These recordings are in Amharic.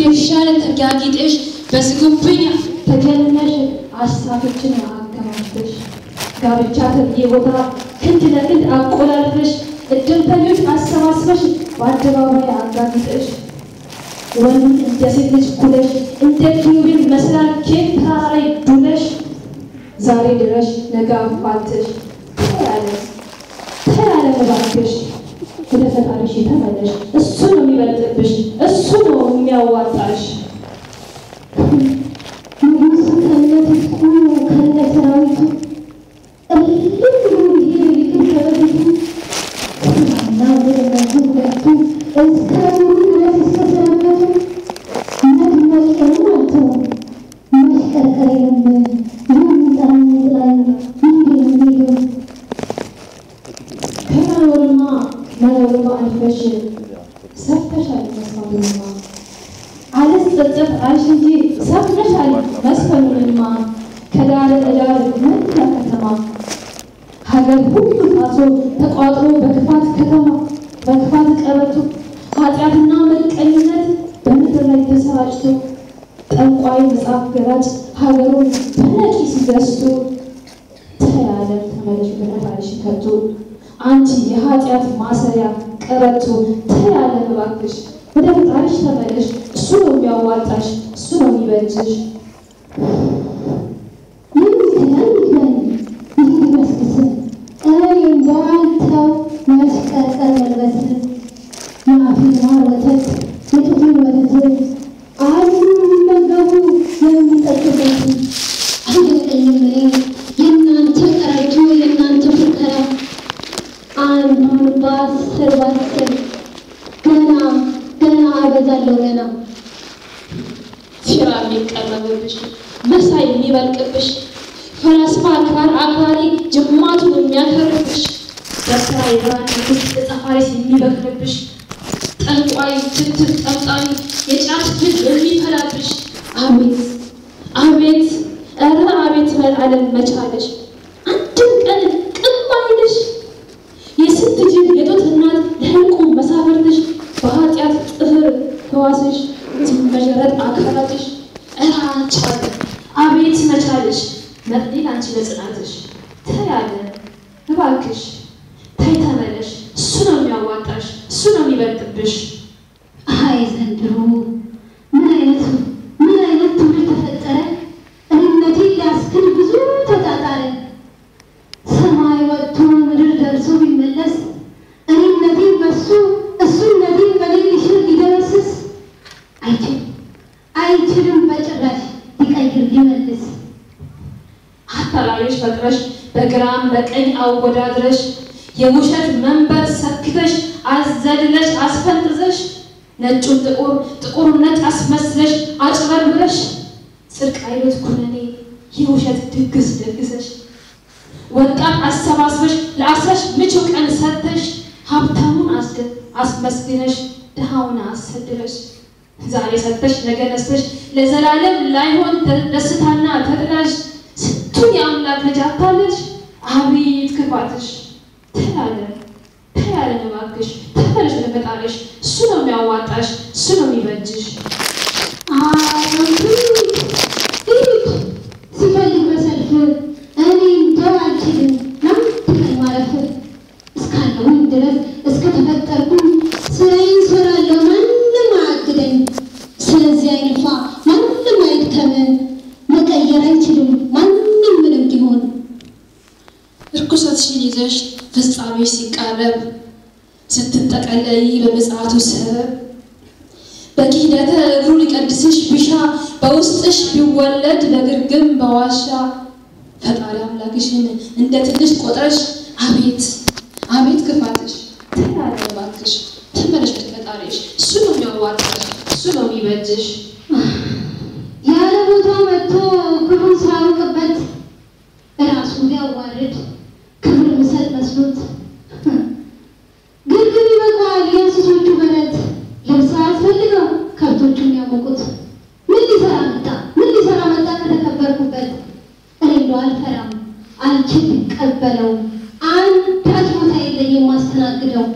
የሻለ ተጋጊጥሽ በስጉብኛ ተገነሽ አሳፍችን አከማችተሽ ጋብቻ ተየቦታ ክንድ ለክንድ አቆላልፈሽ እድምተኞች አሰባስበሽ በአደባባይ አጋግጠሽ ወንድ እንደ ሴት ልጅ ኩለሽ እንደ ኪሩቤል መስላል ኬክ ተራራይ ዱለሽ ዛሬ ድረሽ ነገ አፋትሽ ተያለ መባክሽ ወደ ፈጣሪሽ ተመለሽ እሱ ነው የሚበልጥብሽ እሱ ነው የሚያዋጣሽ ንጉሥ ከነትኩ ከነሰራዊቱ ተቋጥሮ በክፋት ከተማ በክፋት ቀበቶ ኃጢአትና መቀኝነት በምድር ላይ ተሰራጭቶ ጠንቋይ መጽሐፍ ገራጭ ሀገሩን በነቂስ ገዝቶ ተያለ ተመለሽ በፈጣሪሽ ከቶ አንቺ የኃጢአት ማሰሪያ ቀበቶ ተያለ እባክሽ ወደ ፈጣሪሽ ተመለሽ እሱ ነው የሚያዋጣሽ እሱ ነው የሚበጅሽ መሳይ የሚበልቅብሽ ፈላስፋ አክራሪ ጅማቱን የሚያከርብሽ በስራ የብርሃን ንጉሥ ተጻፋሪስ የሚበቅልብሽ ጠንቋይ ትትት ጠምጣሚ የጫት ፍል የሚፈላብሽ አቤት አቤት ኧረ አቤት መላለም መቻለሽ አንድም ቀን ቅም አይልሽ የስንት ጅብ የጡት እናት ለህልቁ መሳፍርትሽ በኃጢአት ጥፍር ህዋስሽ ሲመዠረጥ አካላትሽ ኧረ አንቻለ አቤት መቻለሽ መጥኔት አንቺ ለጽናትሽ ተያለ እባክሽ ታይ ተመለሽ እሱ ነው የሚያዋጣሽ እሱ ነው የሚበልጥብሽ አይ ዘንድሮ ምን አይነት ትውልድ ተፈጠረ እምነቴን ሊያስክድ ብዙ ተጣጣረ ሰማይ ወጥቶ ምድር ደርሶ ቢመለስ እምነቴን በሱ እሱነቴን በኔ ሊሽር ሊደረስስ አይችልም በጭራሽ ሊቀይር ሊመልስ አታላዮች ፈጥረሽ በግራም በቀኝ አወዳድረሽ የውሸት መንበር ሰክተሽ አዘድለሽ አስፈንጥዘሽ ነጩን ጥቁሩን ነጭ አስመስለሽ አጭበርብረሽ ጽድቅ አይነት ኩነኔ የውሸት ድግስ ደግሰሽ ወጣት አሰባስበሽ ለአስራሽ ምቹ ቀን ሰጥተሽ ሀብታሙን አስመስግነሽ ድሃውን አሰድረሽ ዛሬ ሰጥተሽ ነገ ነስተሽ ለዘላለም ላይሆን ደስታና ተድላሽ ስንቱን የአምላክ ልጅ አታለሽ አቤት ክፋትሽ ተያለ እባክሽ ተመለሽ ወደ ፈጣሪሽ እሱ ነው የሚያዋጣሽ እሱ ነው የሚበጅሽ ሲፈልግ በሰልፍ እኔ እንደው አልችልም ናምትቀን ማለፍ እስካለሁኝ ድረስ እስከተፈጠርኩኝ ስራዬን እሰራለሁ ማንም አያግደኝ ስለዚህ አይነፋ ማንም አይድከም መቀየር አይችልም ማንም ምንም ቢሆን እርኩሰትሽን ይዘሽ ፍጻሜሽ ሲቃረብ ስትጠቀለይ በመጽአቱ ሰበብ በኪደተ እግሩ ሊቀድስሽ ቢሻ በውስጥሽ ቢወለድ ለግርግም በዋሻ ፈጣሪ አምላክሽን እንደ ትንሽ ቆጥረሽ አቤት አቤት ክፋትሽ ተያለ እባክሽ ተመለሽ ወደ ፈጣሪሽ እሱ ነው የሚያዋጣሽ እሱ ነው የሚበጅሽ ያለ ቦታው መጥቶ ክብሩን ሳያውቅበት ራሱን ቢያዋርድ ክብር ምሰጥ መስሎት ግርግር ይበቃል የእንስሶቹ በረት ልብስ አያስፈልገው ከብቶቹን ያሞቁት ምን ሊሰራ መጣ ከተከበርኩበት እኔ እንደው አልፈራም አንቺን ልቀበለው አንዳች ቦታ የለኝም ማስተናግደው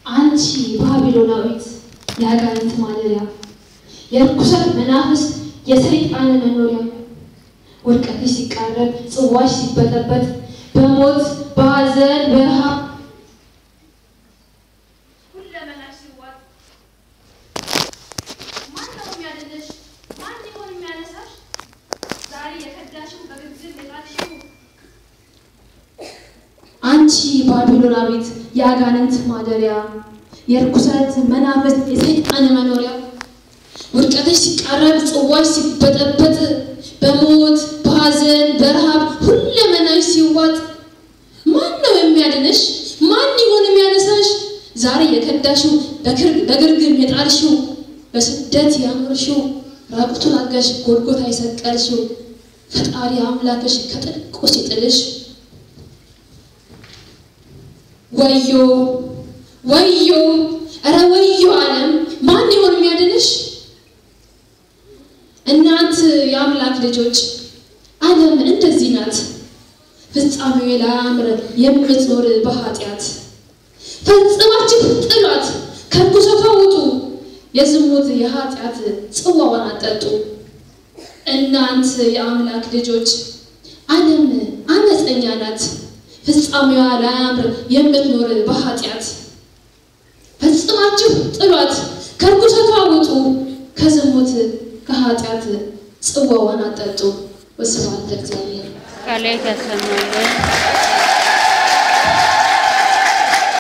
አንቺ ባቢሎናዊት ያጋንንት ማለት ማደሪያ የርኩሰት መናፍስት የሰይጣን መኖሪያ ውድቀትሽ ሲቃረብ ጽዋሽ ሲበጠበጥ በሞት በሐዘን በረሃብ ሁለመናሽ ሲዋጥ ማን ነው የሚያድንሽ? ማን ይሆን የሚያነሳሽ? ዛሬ የከዳሽው በግዝም የጣልሽው አንቺ ባቢሎናዊት የአጋንንት ማደሪያ የርኩሰት መናፍስት የሰይጣን መኖሪያ ውድቀትሽ ሲቃረብ ጽዋሽ ሲበጠበጥ በሞት በሐዘን በረሃብ ሁለመናሽ ሲዋጥ ማን ነው የሚያድንሽ? ማን ይሆን የሚያነሳሽ? ዛሬ የከዳሽው በግርግም የጣልሽው በስደት ያኖርሽው ራቁቱን አጋሽ ጎልጎታ የሰቀልሽው ፈጣሪ አምላክሽ ከጥልቁ ሲጥልሽ ወዮ ወዮ ኧረ ወዮ ዓለም ማን ይሆን የሚያድንሽ? እናንተ የአምላክ ልጆች ዓለም እንደዚህ ናት ፍጻሜው ላያምር የምትኖር በኃጢአት ፈጽማችሁ ጥሏት ከርኩሰቷ ውጡ የዝሙት የኃጢአት ጽዋዋን አጠጡ እናንተ የአምላክ ልጆች ዓለም አመፀኛ ናት ፍጻሜዋ ላያምር የምትኖር በኃጢአት ፈጽማችሁ ጥሏት ከርኩሰቷ ውጡ ከዝሙት ከኃጢአት ጽዋዋን አጠጡ ወስብሐት ለእግዚአብሔር። ቃል ያሰማልን።